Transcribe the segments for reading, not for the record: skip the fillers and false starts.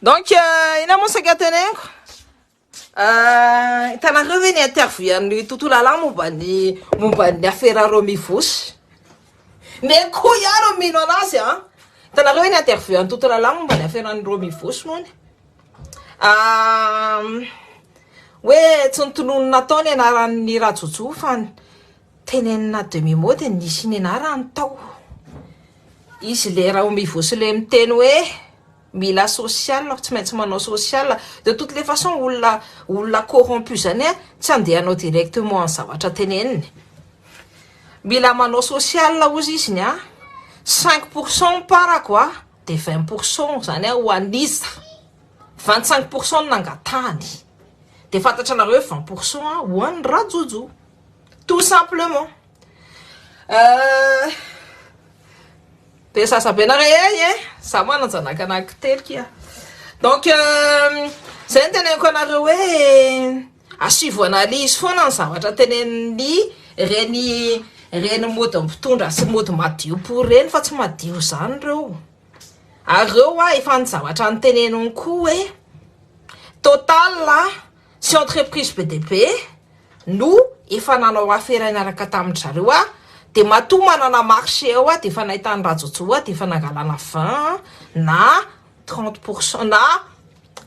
Donc, ina mo saka tenengo. Tana revenu interview ny tontolo ala momba ny affaire Romifosy. Ne ko yaro mino anazy a. Tana revenu interview ny tontolo ala momba ny affaire Romifosy mony. Hoe tsy nitolony nataony anaran'ny Rajotso fa tenenina demi-mode nisy ny anarany tao. Izy le Romifosy le miteny hoe mila social, tsy maintsy manao social. De toutes les façons, olona corrompu zany a, tsy andehanao directement en zavatra teneniny. Mila manao social ozy izy ny a, 5% para quoi, de 20% zany a ho an'izy. 25% nangatahany. De fantatranareo 20% ho an'ny Rajotso. Tout simplement. De ça s'appelle rien, ça m'a dans un caractère qui a. Donc, c'est un tenant qu'on a joué à suivre analyse, faut n'en savoir. T'as tenenni, reni moto, tunda, c'est moto matiu pour rien, fait matiu sandro. A rewa, il faut savoir. T'as tenenni un coup, total là, si entreprise PDP, nous, il faut n'en affaire à la katam charua. De matou manana marché oa de fa nahitany Rajotso oa de fa nangalana 20 na 30% na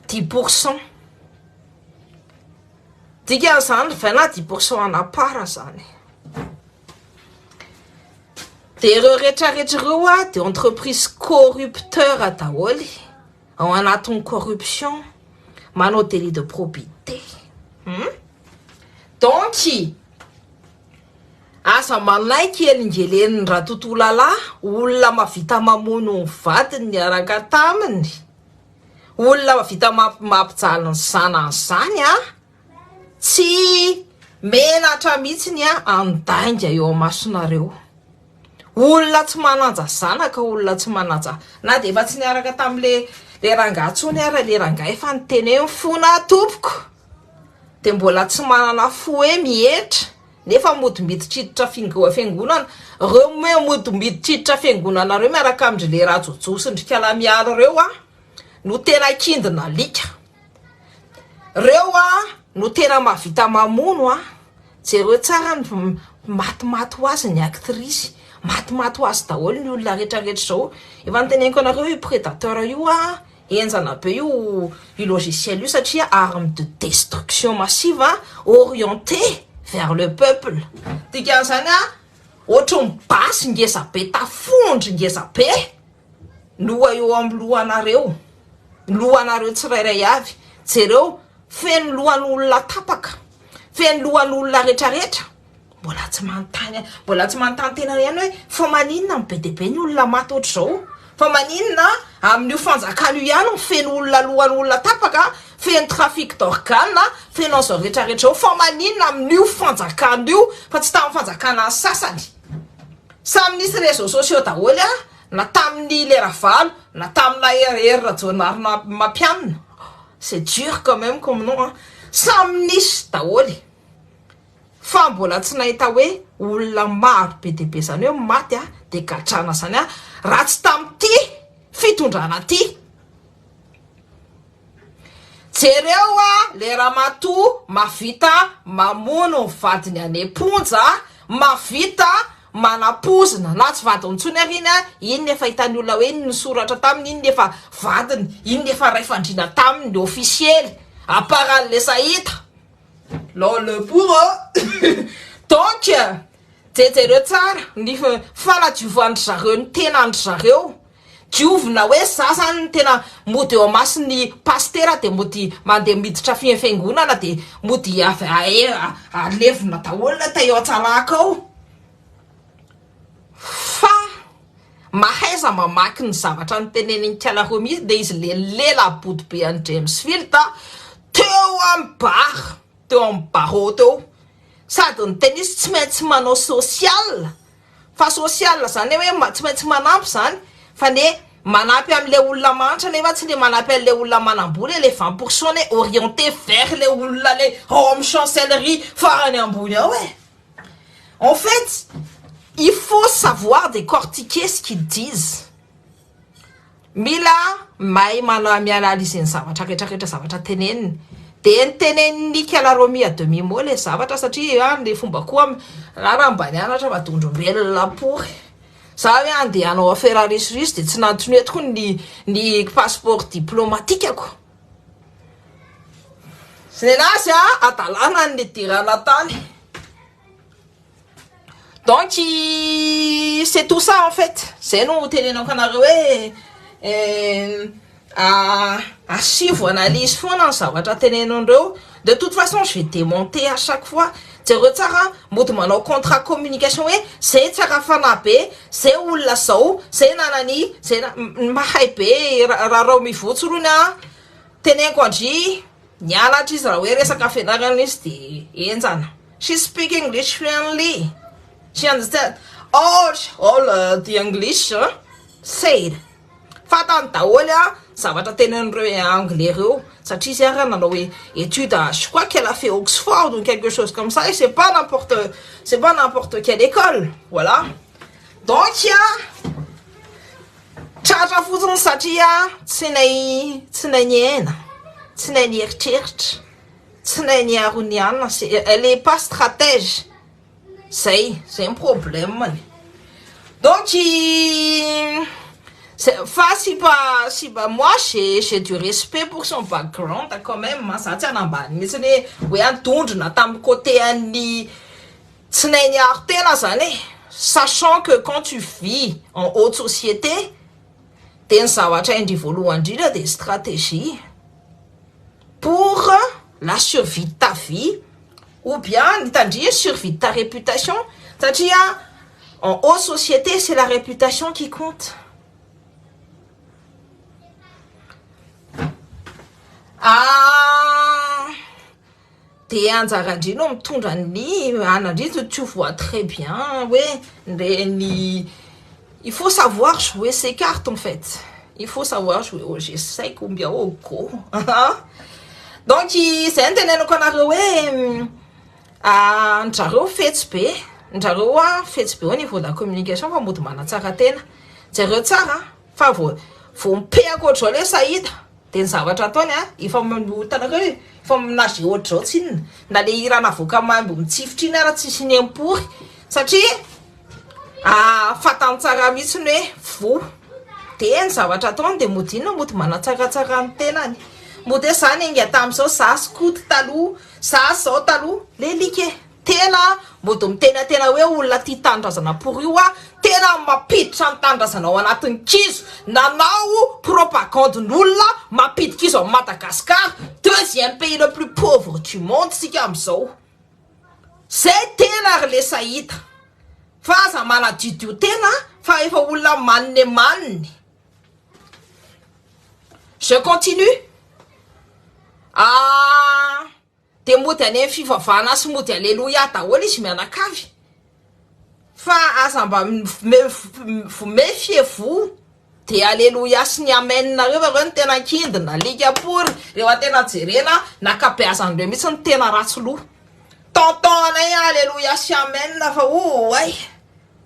10%. Dika zany 20 na 10% ana para zany. De ireo rehetrarehetra ireo a de entreprise corrupteur ataholy ao anatin'ny corruption manao délit de probité. Donc asa manaiky elingeleny raha tontolo ala olona mavita mamono vadiny araka taminy olona mavita mampijaly ny zanany zany a tsy menatra mihitsiny a andainga eo amasonareo olona tsy mananja zanaka olona tsy mananja na de efa tsy niaraka tamile rangatsony ara le rangahy efa niteny fona tompoko de mbola tsy manana fo hoe mietra nefa mody miditriditra fiangonana reo me mody miditriditra fiangonana reo miaraka amindry le Rajotso sy ndrikala miaro reo a no tena kindina lika reo a no tena mavita mamono a jereo tsara ny matimaty ho azy ny actrice matimaty ho azy daholo ny olona rehetrarehetra zao efa niteneniko anareo io prédateur io a enjana be io logiciel io satria arme de destruction massive orienté vers le peuple. Tika zany a ohatry ny basy ngeza be tafondry ngeza be loha eo amin'ny lohanareo tsirairay avy jereo feno lohan'olona tapaka feno lohan'olona rehetrarehetra mbola tsy manontany tena ihany hoe fa maninona amin'ny BDP ny olona maty ohatry zao fa maninona amin'io fanjakana io ihany feno olona lohan'olona tapaka feno trafic d'organe feno an'izao rehetrarehetra fa maninona amin'io fanjakana io fa tsy tamin'ny fanjakana sasany samy nisy réseaux sociaux daholo na tamin'ny lera valo na tamina hery rajonary mampianina c'est dur quand même comme nom samy nisy daholo fa mbola tsy nahita hoe olona maro PDP zany hoe maty de gadrana zany raha tsy tam'ty fitondrana ty jereo le ramatoa mavita mamono vadiny aneponja mavita manapozina na tsy vadiny ntsony ariny iny nefa hitany olona hoe iny soratra taminy iny nefa vadiny iny nefa ray fandrina taminy le officiel à part le sahita le pour donc jereo tsara ny fanadiovandry zareo ny tenandry zareo diovina hoe sasany tena mody eo amasiny pasteur de mody mandeha miditra fiangonana de mody alevina daholo ta eo atsaraka ao fa mahaiza mamaky ny zavatra niteneniny Kiala mihitsy de izy le lela body be any James Field teo amin'ny barreau teo sady ny tennis tsy maintsy manao social fa social zany hoe tsy maintsy manampy zany fa ne manampy am'le olona mantra nefa tsy le manampy am'le olona manamboly le 20% ne orienté vers le olona le homme chancellerie farany ambony ao en fait il faut savoir décortiquer ce qu'ils disent mila mahay miala izany zavatra rehetrarehetra zavatra teneniny de niteneniny Kalaromi à demi mot le zavatra satria le fomba koa raha mba nianatra madondrombelona pory za hoe andeha hanao affaire risrisy de tsy nantony eto koa ny passeport diplomatikako zenazy adalana ny dirana tany. Donc c'est tout ça en fait. C'est nous tenenako anareo hoe asivy analyse foana ny zavatra tenenandreo. De toute façon je vais démonter à chaque fois. Jereo tsara mody manao contrat communication hoe zay tsara fanahy be, zay olona zao, zay nanany, zay mahay be raha rao mivotsy rony tenenko andry nianatra izy raha hoe resaka fianarana izy de enjana. She speak English fluently. She understand all the English said. Fatany daholo zavatra tenenandreo anglais reo satria izy raha nanao hoe étude je crois qu'elle a fait Oxford ou quelque chose comme ça et c'est pas n'importe quelle école, voilà. Donc tratra fotsiny satria tsy nay niaina, tsy nay nieritreritra, tsy nay niaroniana, elle est pas stratège. C'est un problème. Donc si moi j'ai du respect pour son background quand même, ça tient en bas. Mais ce n'est pas un tam côté ani sachant que quand tu vis en haute société, tu as des stratégies pour la survie de ta vie. Ou bien, survie de ta réputation. C'est-à-dire, en haute société, c'est la réputation qui compte. Tu vois très bien, ouais, il faut savoir jouer ses cartes en fait. Il faut savoir jouer au G5 ou bien au Go. Donc, c'est un tenant qu'on a joué. Ndrareo fetsy be, ndrareo fetsy be au niveau de la communication fa mody manatsara tena. Jareo tsara fa vo mipehako ohatr'izao le Saïda de ny zavatra ataony efa hitanareo efa minazy ohatr'izao tsinona na le hira navoaka mambo mitsifitra iny ara tsisy ny empory satria fatany tsara mihitsy ny hoe vo de ny zavatra ataony de mody inona mody manatsaratsara ny tenany. Mody zany inga tam'izao za skoty taloha za zao taloha le like tena mody mitena hoe olona tia tandrazana pour io tena mapiditra ny tandrazana ao anatin'ny kizo nanao propagandin'olona mapidika izy ao Madagascar, deuxième pays le plus pauvre du monde sika am'izao. Zay tena le Saïda fa za maladidio tena fa efa olona manne. Je continue. De mody any fivavahana sy mody alleluia daholo izy mianakavy fa aza mba méfiez-vous de alleluia sy ny amen nareo reo ny tena kindina lika por reo tena jerena nakabeazan'ireo mihitsy ny tena ratsy loha tonton anay alleluia sy amen fa ay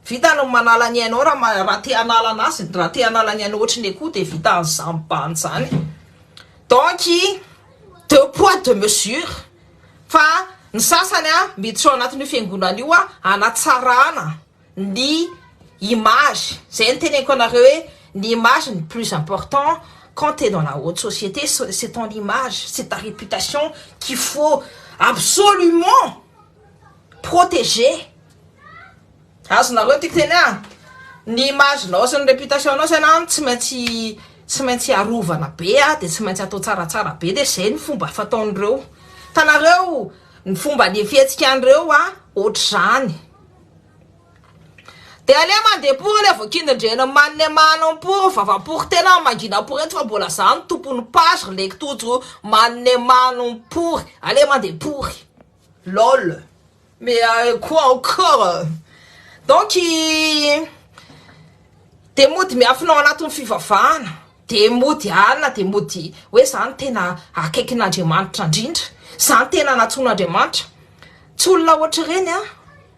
vita no manala ny ainao raha te hanala anazy raha te hanala ny ainao ohatriny koa de vita an'izany bany zany. Donc deux poids deux mesures fa ny sasany miditra ao anatin'io fiangonana io anatsarana ny image. Zay ny teneniko anareo hoe ny image le plus important quand tu es dans la haute société, c'est ton image, c'est ta réputation qu'il faut absolument protéger. Azonareo tiako tena ny image nao sy ny réputation nao zany tsy maintsy arovana be de tsy maintsy atao tsaratsara be de zay ny fomba fataon'ireo. Tanareo ny fomba ny fihetsika andreo ohatr'izany. De ale mandeha pour le vokindreny manne pour vavapory tena mangina pour eto fa mbola zany tompony page leky tojo manne pour ale mandeha pour lol mais quoi encore. Donc de mody miafinao anatin'ny fivavahana de mody alina de mody hoe zany tena akaikin'Andriamanitra indrindra, zany tena natsoin'Andriamanitra. Tsy olona ohatra reny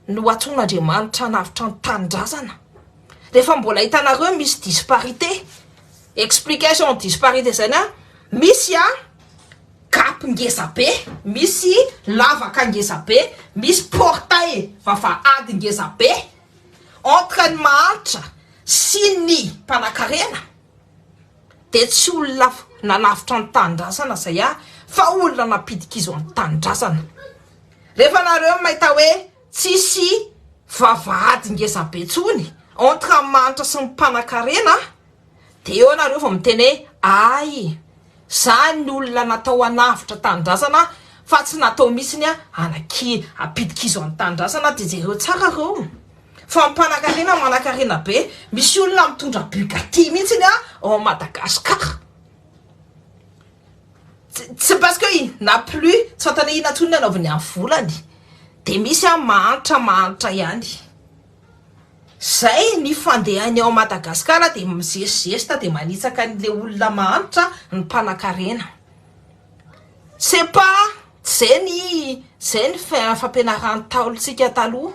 no atsoin'Andriamanitra navitra ny tanindrazana. Rehefa mbola hitanareo misy disparité explication disparité zany a misy a kapy ngeza be, misy lavaka ngeza be, misy portail vavahady ngeza be entre ny mahantra sy ny mpanakarena de tsy olona nanavitra ny tanindrazana zay a fa olona napidikizo ny tanindrazana. Rehefa nareo mahita hoe tsisy vavahady ngeza be tsony entre ny mahantra sy ny mpanakarena de eo nareo vao miteny ay zany olona natao anavitra tanindrazana fa tsy natao mihitsiny a anaky apidikizo ny tanindrazana de jereo tsara reo. Fa mpanakarena manakarena be misy olona mitondra Bugatti mihitsiny a au Madagascar. C'est parce que il n'a plus tsy fantany ina tsony nanaovany amin'ny volany de misy a mahantra ihany. Zay ny fandehany ao Madagascar de mizesizesta de manitsaka an'le olona mahantra ny mpanakarena. C'est pas zay ny fampianarana taolontsika taloha.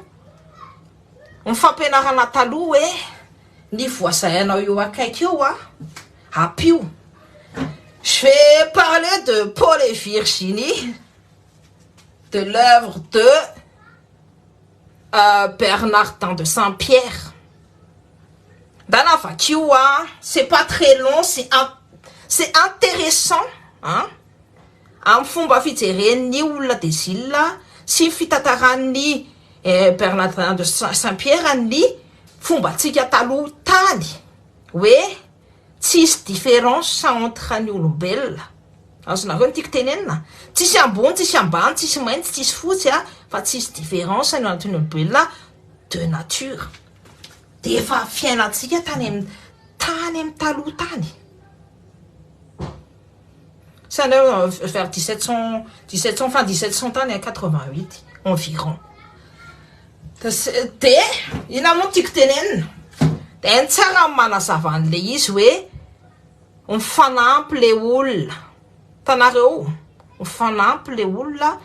Ny fampianarana taloha hoe ny voazahanao eo akaiky eo a apio. Je vais parler de Paul et Virginie, de l'œuvre de Bernardin de Saint-Pierre. Dans la vacuole, c'est pas très long, c'est intéressant, hein? Am fomba fijereny olona de zila sy fitatarany Bernardin de Saint-Pierre ny fombatsika taloha tany hoe tsisy différence entre ny olombelona. Azonareo ny tiako tenenina tsisy ambony tsisy ambany tsisy mainty tsisy fotsy a fa tsisy différence ny antony olombelona de nature. De efa fiainatsika tany amin'ny taloha tany. C'est vers 1700 fin 1700 tany à 88 environ. De ina moa tiako tenenina de tsara manazava an'le izy hoe mifanampy le olona. Tanareo mifanampy le olona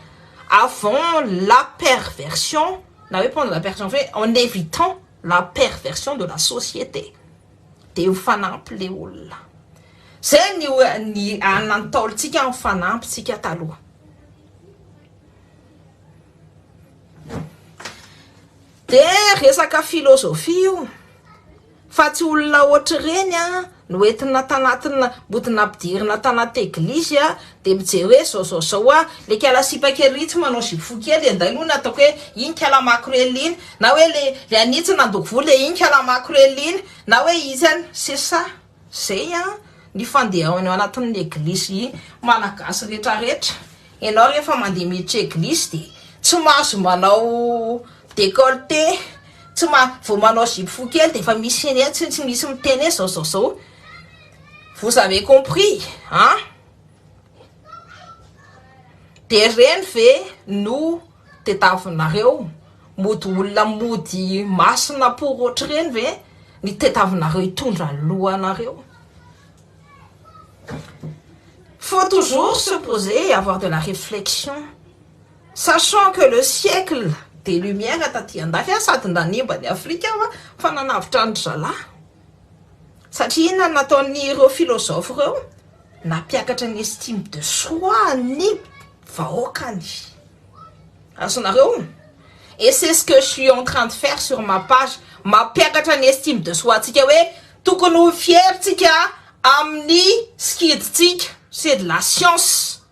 avant la perversion, na hoe prendre la perversion fait en évitant la perversion de la société. De mifanampy le olona. Zay ny anantaolontsika mifanampytsika taloha. De resaka filosofia io fa tsy olona ohatry reny a no entina tanatina botina ampidirina tanaty eglizy a de mijery hoe zao a le kalasipa kely tsy manao zipo kely anday aloha ataoko hoe iny kalamako rely iny na hoe le anitsy nandoko volo le iny kalamako rely iny na hoe izany c'est ça. Zay a ny fandehany ao anatin'ny eglizy malagasy rehetrarehetra. Ianao rehefa mandeha miditra eglizy de tsy mahazo manao décolleté, tsy vao manao zipo kely de fa misy eny tsy misy miteny zao. Vous avez compris, hein? De reny ve no tetavinareo mody olona mody masina por ohatry reny ve ny tetavinareo hitondra lohanareo? Faut toujours se poser et avoir de la réflexion, sachant que le siècle des Lumières taty andafy sady nanimba ny Afrika fa nanavitra ny zalahy. Satria ina nataon'ireo philosophe reo napiakatra ny estime de soi ny vahoakany. Azonareo? Et c'est ce que je suis en train de faire sur ma page. Mapiakatra ny estime de soi tsika hoe tokony ho fier tsika amin'ny skiditsika. C'est de la science.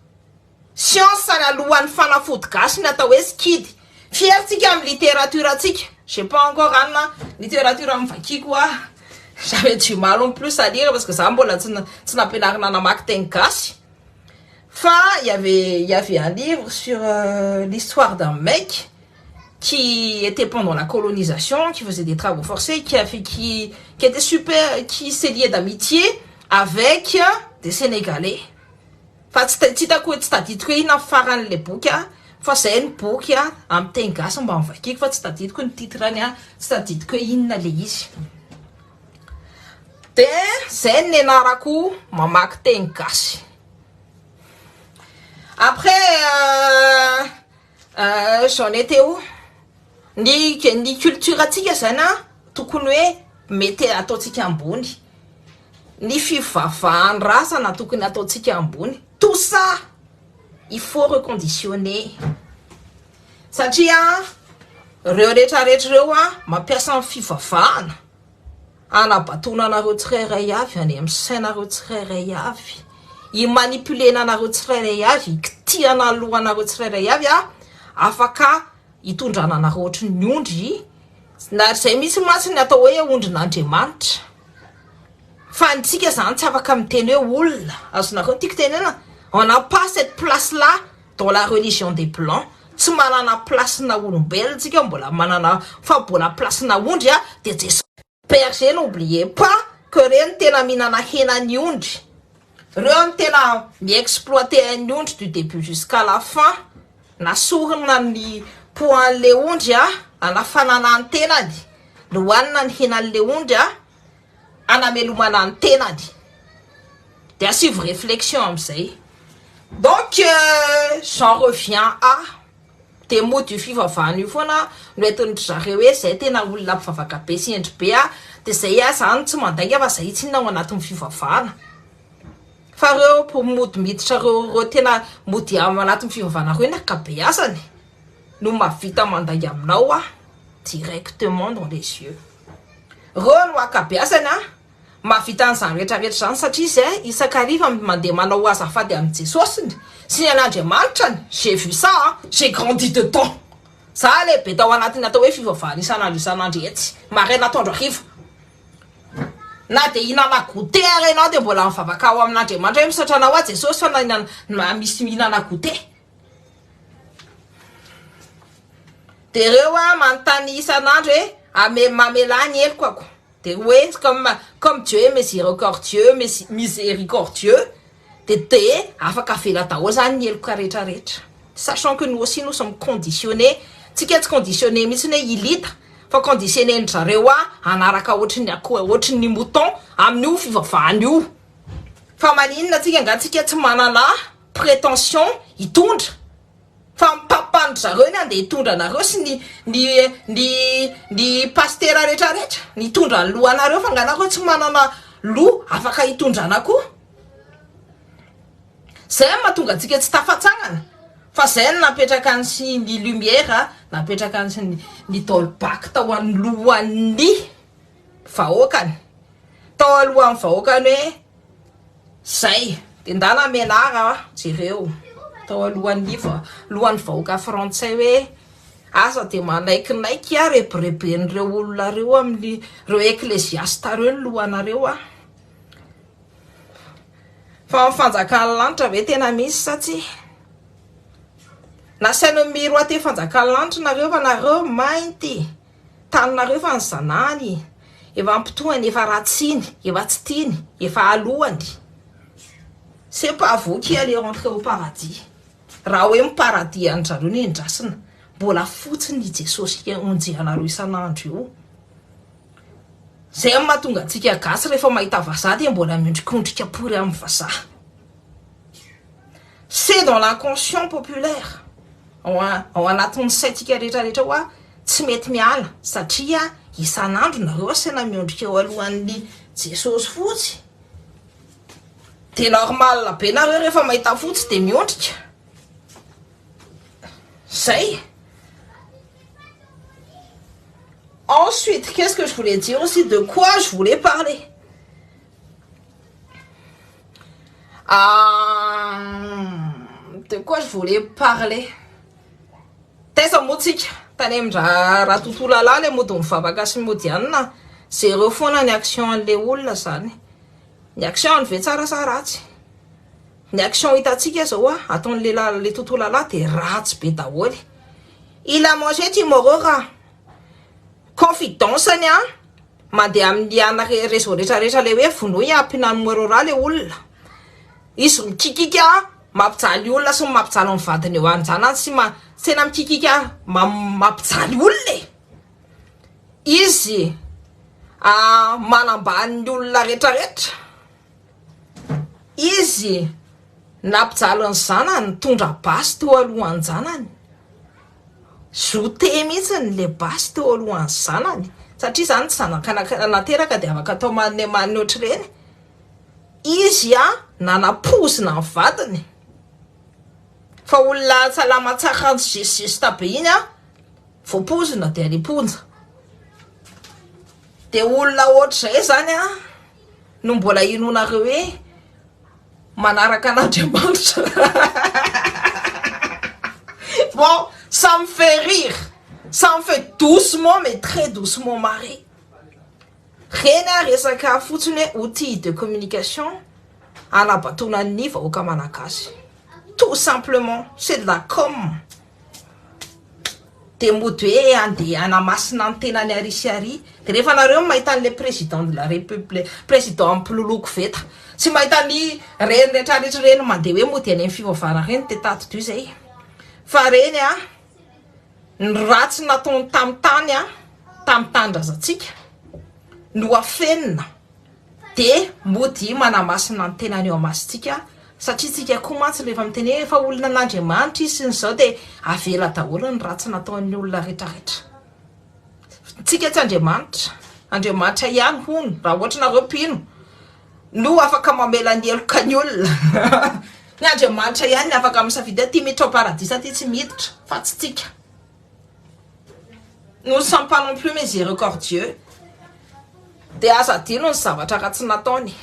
Science alohan'ny fanafody gasy ny atao hoe skidy. Fier tsika amin'ny littérature tsika. Je sais pas encore Anna, littérature amin'ny vakiako a. J'avais du mal en plus à lire parce que ça mbola tsy nampianarina namaky teny gasy. Enfin, il y avait un livre sur l'histoire d'un mec qui était pendant la colonisation, qui faisait des travaux forcés, qui était super, qui s'est lié d'amitié avec des Sénégalais. Fa tsy hitako tsy tadidiko hoe ina faran'le boky a, fa zay ny boky a amin'ny teny gasy mba mivakiko fa tsy tadidiko ny titrany a, tsy tadidiko hoe inona le izy. De zay ny anarako mamaky teny gasy. Après j'en étais où? Ny culture atsika zany a tokony hoe mety ataotsika ambony. ny fivavahan-drazana tokony ataontsika ambony. Tout ça il faut reconditionner satria reo rehetrarehetra reo mampiasa amin'ny fivavahana anabatonanareo tsirairay avy any amin'ny sainareo tsirairay avy, imanipulenanareo tsirairay avy, ikitiana lohanareo tsirairay avy afaka hitondrana anareo ohatry ny ondry na zay misy matsy ny atao hoe ondrin'Andriamanitra. Fa antsika zany tsy afaka miteny hoe olona azonareo tiako tenena on n'a pas cette place là dans la religion des blancs. Tsy manana place na olombelona tsika, mbola manana fa mbola place na ondry de Jesosy. Berger, n'oubliez pas que reny tena minana hena ny ondry, reo tena mi-exploiter ny ondry du début jusqu'à la fin. Nasorina ny poan'le ondry anafanana ny tenany, lohanina ny henan'le ondry anamelomana ny tenany. De suivre réflexion am'izay. Donc j'en reviens à des mots du fivavahana io foana no entin'ny zareo hoe zay tena olona mpivavaka be sy endry be de zay zany tsy mandainga fa zay tsinona ao anatin'ny fivavahana. Fa reo po mody miditra reo tena mody anatin'ny fivavahana reo naka be asany no mavita mandainga aminao directement dans les yeux. Reo no akabeasany mavita an'izany rehetrarehetra zany satria zay isakariva mandeha manao azafady amin'ny Jesosy sy ny an'Andriamanitra. J'ai vu ça, j'ai grandi dedans. Ça lehibe tao anatiny atao hoe fivavahana isanandro etsy maraina atoandro hariva. Na de hinana goûter ianao de mbola mivavaka ao amin'Andriamanitra hoe misaotra anao Jesosy fa na misy mihinana goûter. De reo manontany isanandro hoe mamela ny eloko ako. De ouais, comme Dieu est miséricordieux, de afaka avela daholo zany ny eloko rehetrarehetra. Sachant que nous aussi nous sommes conditionnés, tsika tsy conditionné mitsiny hoe ilita fa conditionné ny zareo anaraka ohatry ny akoho ohatry ny mouton amin'io fivavahana io. Fa maninona tsika ngatsika tsy manana prétention hitondra fa mipapandry zareo ny andeha hitondra anareo sy ny pasteur rehetrarehetra nitondra ny lohanareo fa nganareo tsy manana lo afaka hitondrana koa. Zay mahatonga antsika tsy tafatsangana fa zay napetraka ny sy ny lumière napetraka ny ny tolbak tao anolohan'ny vahoakany, tao alohan'ny vahoakany hoe zay de ndana menara jereo tao alohan'ny vahoaka frantsay hoe asa de manaikinaiky rebireben'ireo olona reo amin'ny reo ecclésiasta reo ny lohanareo fa fanjakany lanitra ve tena misy satsia nasaina miro aty fanjakany lanitra nareo fa nareo mainty taninareo fa ny zanany efa ampitohany efa ratsiny efa tsy tiany efa alohany. C'est pas vous qui allez rentrer au paradis. Raha hoe paradis anjareo ny endrasina mbola fotsiny Jesosy onjehanareo isanandro io. Zay mahatonga antsika gasy rehefa mahita vazaha dia mbola miondrikondrika pory amin'ny vazaha. C'est dans l'inconscient populaire ao anatin'ny saintsika rehetrarehetra hoa tsy mety miala satria isanandro nareo saina miondrika eo alohan'ny Jesosy fotsy. De normal be nareo rehefa mahita fotsy de miondrika. Zay. Ensuite, qu'est-ce que je voulais dire aussi? De quoi je voulais parler? De quoi je voulais parler? Tesa motsika tany amindra raha tontolo lalà le mody mivavaka sy modianina zereo foana ny action an'le olona zany. Ny action ny ve tsara sa ratsy? Ny action hitatsika zao ataon'le tontolo lalà de ratsy be daholy. Il a mangé timorora. Confidence ny mandeha amin'ny ana réseau rehetrarehetra le hoe vonoy ampina numéro le olona. Izy mikikika mampijaly olona sy mampijaly ny vadiny eo anjana sy sena mikikika mampijaly olona. Izy manambany ny olona rehetrarehetra. Izy nampijaly ny zanany nitondra basy teo alohan'ny zanany. Zote mihitsy le basy teo alohan'ny zanany satria zany tsy zanaka nateraka de afaka atao manne ohatr'ireny. izy nanapozina ny vadiny fa olona salama tsara juste be iny voapozina de aliponja de olona ohatr'izay zany no mbola inonareo hoe manaraka an'Andriamanitra. Bon, ça me fait rire, ça me fait doucement mais très doucement marrer. Reny resaka fotsiny outil de communication anabatonan'ny vahoaka malagasy. Tout simplement, c'est de la com. De mody hoe andeha anamasina ny tenany arisiary de rehefa nareo mahita an'le président de la république, président ampiloloko veta, tsy mahita ny reny rehetrarehetra reny mandeha hoe mody any amin'ny fivavahana reny de tato zay. Fa reny ny ratsy nataony tamin'ny tany tamin'ny tanindrazantsika no afenina de mody manamasina ny tenany eo amasitsika satria tsika koa mantsy rehefa miteny efa olona n'Andriamanitra izy sy zao de avela daholo ny ratsy nataon'ny olona rehetrarehetra. Tsika tsy Andriamanitra ihany hono raha ohatra nareo mpino no afaka mamela ny heloka ny olona. Ny Andriamanitra ihany afaka misafidy aty miditra ao paradisa aty tsy miditra fa tsy tsika. Nous ne sommes pas non plus miséricordieux. De aza dino ny zavatra ratsy nataony.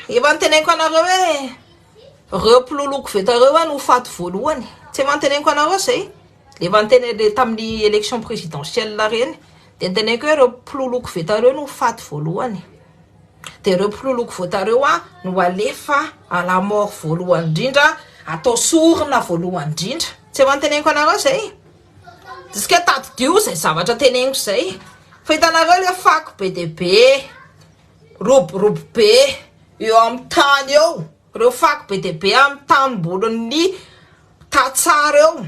Efa niteneniko anareo hoe reo mpiloloko vetareo no faty voalohany. Tsy efa niteneniko anareo zay. Efa niteny tamin'ny élection présidentielle reny de niteneniko hoe reo mpiloloko vetareo no faty voalohany. De reo mpiloloko votareo no alefa à la mort voalohany indrindra, atao sorina voalohany indrindra. Tsy efa niteneniko anareo zay. Diska tato dio zay zavatra teneniko zay. Fa hitanareo le fako be de be, robo be eo amin'ny tany eo. Reo fako be de be amin'ny tanimbolon'ny tatsara eo.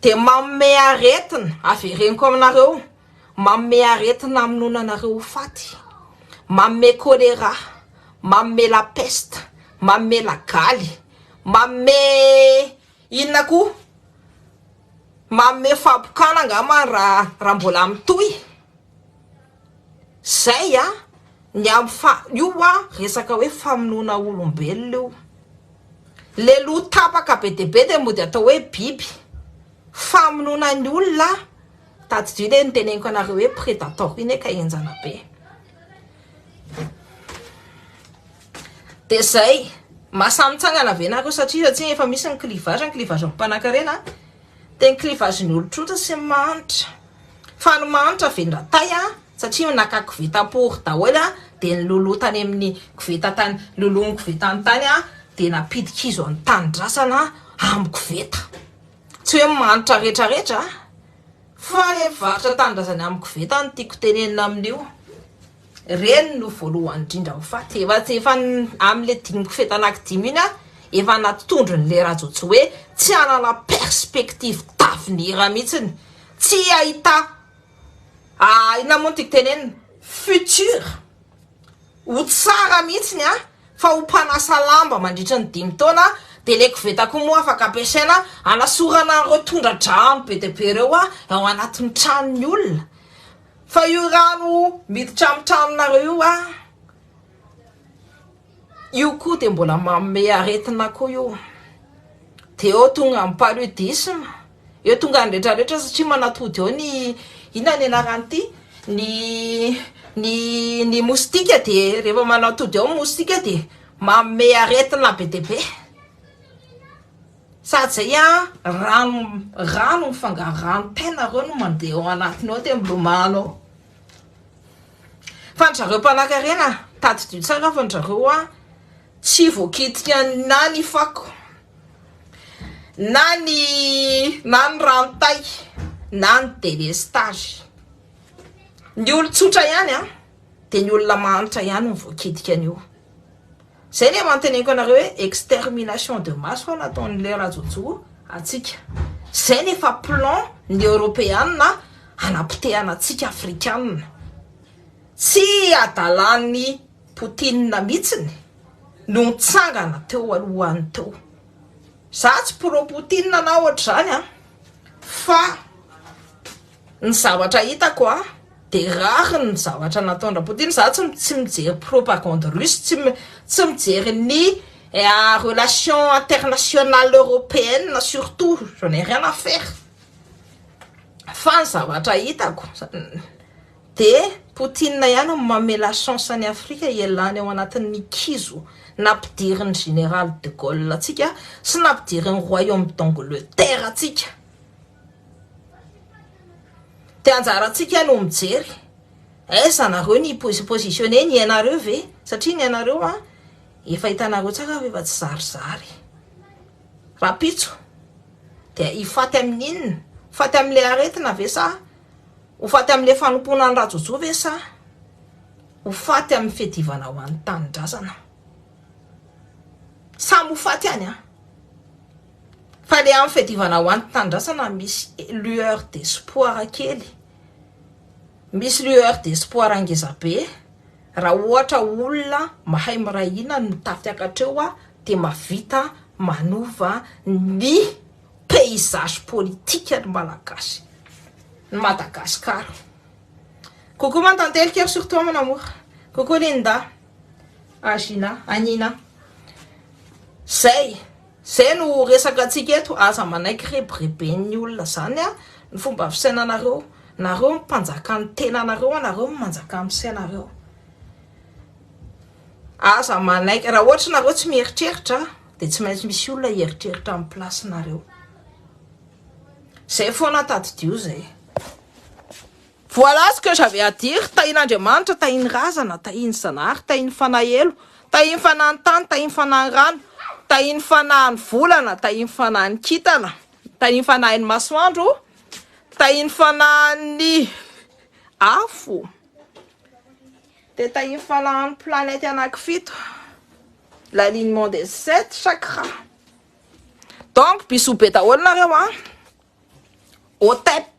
De manome aretina, avereniko aminareo, manome aretina amin'onanareo faty. Manome choléra, manome la peste, manome la galy, manome inona koa? Manome fabokana angamba raha mbola mitoy. Zay ny io resaka hoe famonoana olombelona io. Le lo tapaka be de mody atao hoe biby. Famonoana ny olona tato dio le niteneniko anareo hoe prédateur iny ka enjana be. De zay mahasamitsangana venareo satria efa misy ny clivage mpanankarena. De ny clivage ny olotrotra sy manitra. Fa ny manitra vendratay satria nakako vita por daholo de ny lolo tany amin'ny koveta tany lolon'ny koveta ny tany de napidika izo ny tany-drasana amin'ny koveta. Tsy hoe manitra rehetrarehetra fa le varotra tany-drasana amin'ny koveta no tiako tenenina amin'io. Reny no voalohany indrindra ho faty. Efa amin'le dimy koveta anankidimy iny efa natotondro ny le rajotso hoe tsy anana perspective d'avenir mihitsiny. Tsy ahita ina moa tiako tenenina futur ho tsara mihitsiny fa ho mpanasa lamba mandritra ny 5 taona de le koveta koa moa afaka ampiasaina anasorana ireo tondra-drano be de be reo ao anatin'ny tranony olona. Fa io rano miditra amin'ny tranonareo io koa de mbola manome aretina koa io. De eo tonga amin'ny paludisme, eo tonga ny rehetrarehetra satria manatody eo ny inona ny anarany ity ny moustique de rehefa manatody eo moustique de manome aretina be de be. Sady zay rano mifangaro rano tena reo no mandeha ao anatiny ao de milomano. Fa ndrareo mpanankarena tato dio tsara fa ndrareo tsy voakitika na ny fako na ny ranotay na ny délestage. Ny olon-tsotra ihany de ny olona manitra ihany no voakitika an'io. Zay le manteneniko anareo hoe extermination de masse fa nataon'le rajotso atsika. Zay nefa plan ny européenne anapitehana atsika afrikanina. Tsy adalan'ny Poutine mihitsiny no mitsangana teo alohany teo. Za tsy pro-Poutine na ohatr'izany fa ny zavatra hitako de rary ny zavatra nataon'ny Poutine. Za tsy mijery propagande russe, tsy mijery ny relation internationale européenne surtout, j'en ai rien à faire. Fa ny zavatra hitako de Poutine ihany no mamela chance ny Afrika ialany ao anatin'ny kizo nampidirin'ny général de Gaulle atsika sy nampidirin'ny royaume d'Angleterre atsika. De anjaratsika no mijery aiza nareo ny positionné ny ianareo ve, satria ny ianareo efa hitanareo tsaka fa efa tsy zarizary rapitso. De ifaty amin'inona, faty amin'le aretina ve sa ho faty amin'le fanompona ny rajojo ve sa ho faty amin'ny fiadivana ho an'ny tanindrazana? Samy ho faty any fa le amin'ny fiadivana ho an'ny tanindrazana misy lueur d'espoir kely, misy lueur d'espoir angeza be. Raha ohatra olona mahay mirahina no tafiakatreo de mavita manova ny paysage politique ny malagasy, ny Madagasikara. Coucou ma tante elle cœur sur toi mon amour. Coucou Linda, Agina, Anina. Zay no resaka atsika eto, aza manaiky rebrebe-ny olona zany ny fomba fisainanareo. Nareo mpanjaka ny tenanareo, nareo manjaka amin'ny sainareo. Aza manaiky raha ohatra nareo tsy mieritreritra de tsy maintsy misy olona hieritreritra amin'ny placenareo. Zay foana tadidio zay. Voilà ce que j'avais à dire. Tahin'Andriamanitra, tahiny razana, tahiny zanahary, tahiny fanahelo, tahiny fanahy tany, tahiny fanahy rano, tahiny fanahy volana, tahiny fanahy kintana, tahiny fanahy masoandro, tahiny fanahy afo, de tahiny fanahy planète anankifito, l'alignement des 7 chakras. Donc bisous be daholo nareo au tep